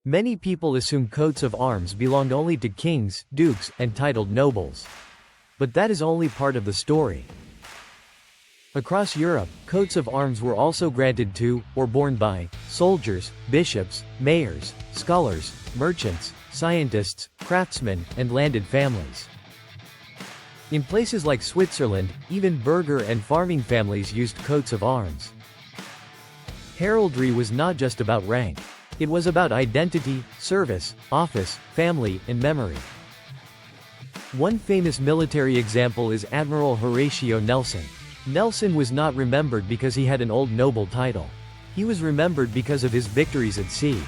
Many people assume coats of arms belonged only to kings, dukes, and titled nobles. But that is only part of the story. Across Europe, coats of arms were also granted to, or borne by, soldiers, bishops, mayors, scholars, merchants, scientists, craftsmen, and landed families. In places like Switzerland, even burgher and farming families used coats of arms. Heraldry was not just about rank. It was about identity, service, office, family, and memory. One famous military example is Admiral Horatio Nelson. Nelson was not remembered because he had an old noble title. He was remembered because of his victories at sea.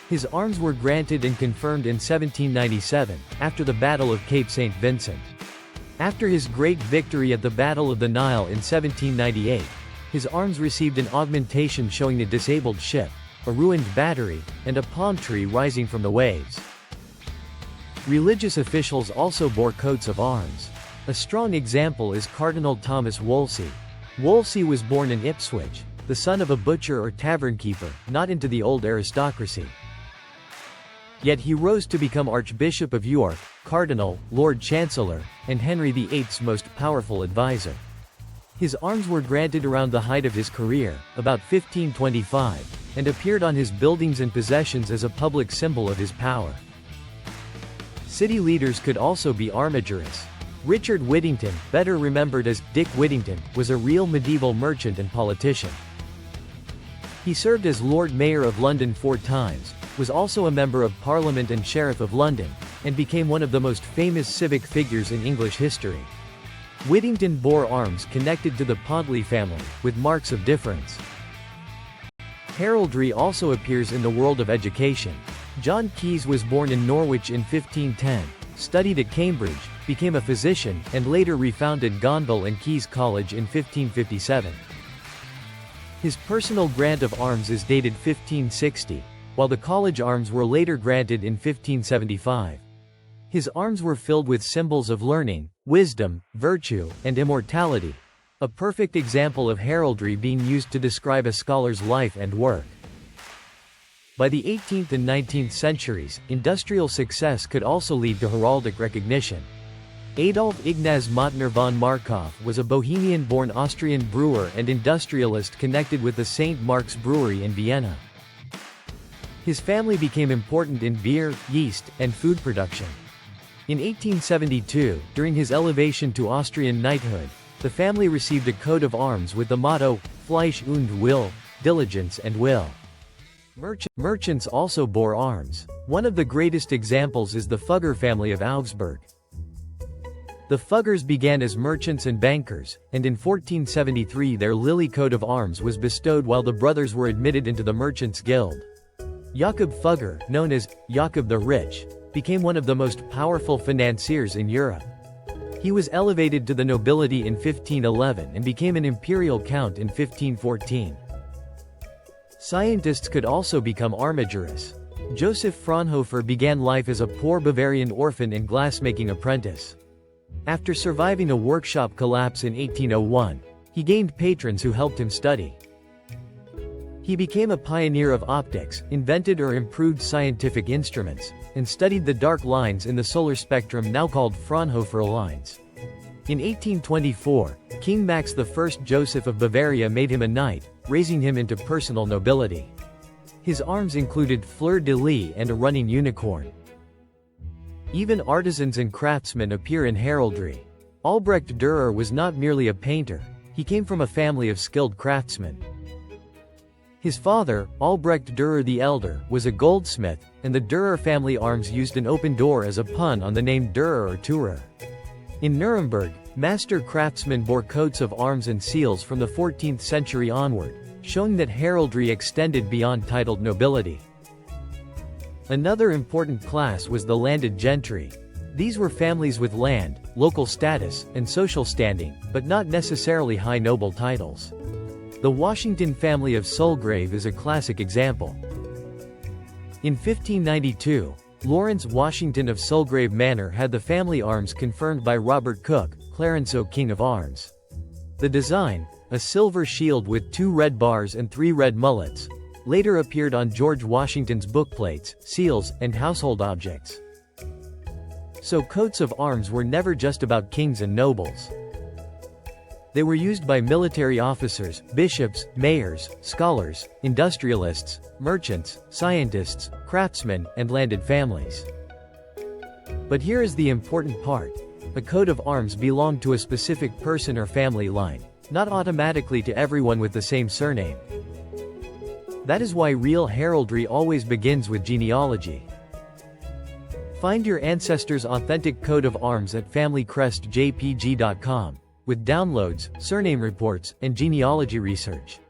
His arms were granted and confirmed in 1797, after the Battle of Cape St. Vincent. After his great victory at the Battle of the Nile in 1798, his arms received an augmentation showing a disabled ship, a ruined battery, and a palm tree rising from the waves. Religious officials also bore coats of arms. A strong example is Cardinal Thomas Wolsey. Wolsey was born in Ipswich, the son of a butcher or tavern keeper, not into the old aristocracy. Yet he rose to become Archbishop of York, Cardinal, Lord Chancellor, and Henry VIII's most powerful advisor. His arms were granted around the height of his career, about 1525, and appeared on his buildings and possessions as a public symbol of his power. City leaders could also be armigerous. Richard Whittington, better remembered as Dick Whittington, was a real medieval merchant and politician. He served as Lord Mayor of London 4 times, was also a Member of Parliament and Sheriff of London, and became one of the most famous civic figures in English history. Whittington bore arms connected to the Pontley family, with marks of difference. Heraldry also appears in the world of education. John Keyes was born in Norwich in 1510, studied at Cambridge, became a physician, and later refounded Gonville and Keyes College in 1557. His personal grant of arms is dated 1560, while the college arms were later granted in 1575. His arms were filled with symbols of learning, wisdom, virtue, and immortality, a perfect example of heraldry being used to describe a scholar's life and work. By the 18th and 19th centuries, industrial success could also lead to heraldic recognition. Adolf Ignaz Mottner von Markov was a Bohemian-born Austrian brewer and industrialist connected with the St. Mark's Brewery in Vienna. His family became important in beer, yeast, and food production. In 1872, during his elevation to Austrian knighthood, the family received a coat of arms with the motto, Fleisch und Will, diligence and will. Merchants also bore arms. One of the greatest examples is the Fugger family of Augsburg. The Fuggers began as merchants and bankers, and in 1473 their lily coat of arms was bestowed while the brothers were admitted into the Merchants' Guild. Jakob Fugger, known as Jakob the Rich, became one of the most powerful financiers in Europe. He was elevated to the nobility in 1511 and became an imperial count in 1514. Scientists could also become armigerous. Joseph Fraunhofer began life as a poor Bavarian orphan and glassmaking apprentice. After surviving a workshop collapse in 1801, he gained patrons who helped him study. He became a pioneer of optics, invented or improved scientific instruments, and studied the dark lines in the solar spectrum now called Fraunhofer lines. In 1824, King Max I Joseph of Bavaria made him a knight, raising him into personal nobility. His arms included fleur-de-lis and a running unicorn. Even artisans and craftsmen appear in heraldry. Albrecht Dürer was not merely a painter, he came from a family of skilled craftsmen. His father, Albrecht Dürer the Elder, was a goldsmith, and the Dürer family arms used an open door as a pun on the name Dürer or Türer. In Nuremberg, master craftsmen bore coats of arms and seals from the 14th century onward, showing that heraldry extended beyond titled nobility. Another important class was the landed gentry. These were families with land, local status, and social standing, but not necessarily high noble titles. The Washington family of Sulgrave is a classic example. In 1592, Lawrence Washington of Sulgrave Manor had the family arms confirmed by Robert Cook, Clarenceau King of Arms. The design, a silver shield with 2 red bars and 3 red mullets, later appeared on George Washington's bookplates, seals, and household objects. So coats of arms were never just about kings and nobles. They were used by military officers, bishops, mayors, scholars, industrialists, merchants, scientists, craftsmen, and landed families. But here is the important part. A coat of arms belonged to a specific person or family line, not automatically to everyone with the same surname. That is why real heraldry always begins with genealogy. Find your ancestors' authentic coat of arms at familycrestjpg.com, with downloads, surname reports, and genealogy research.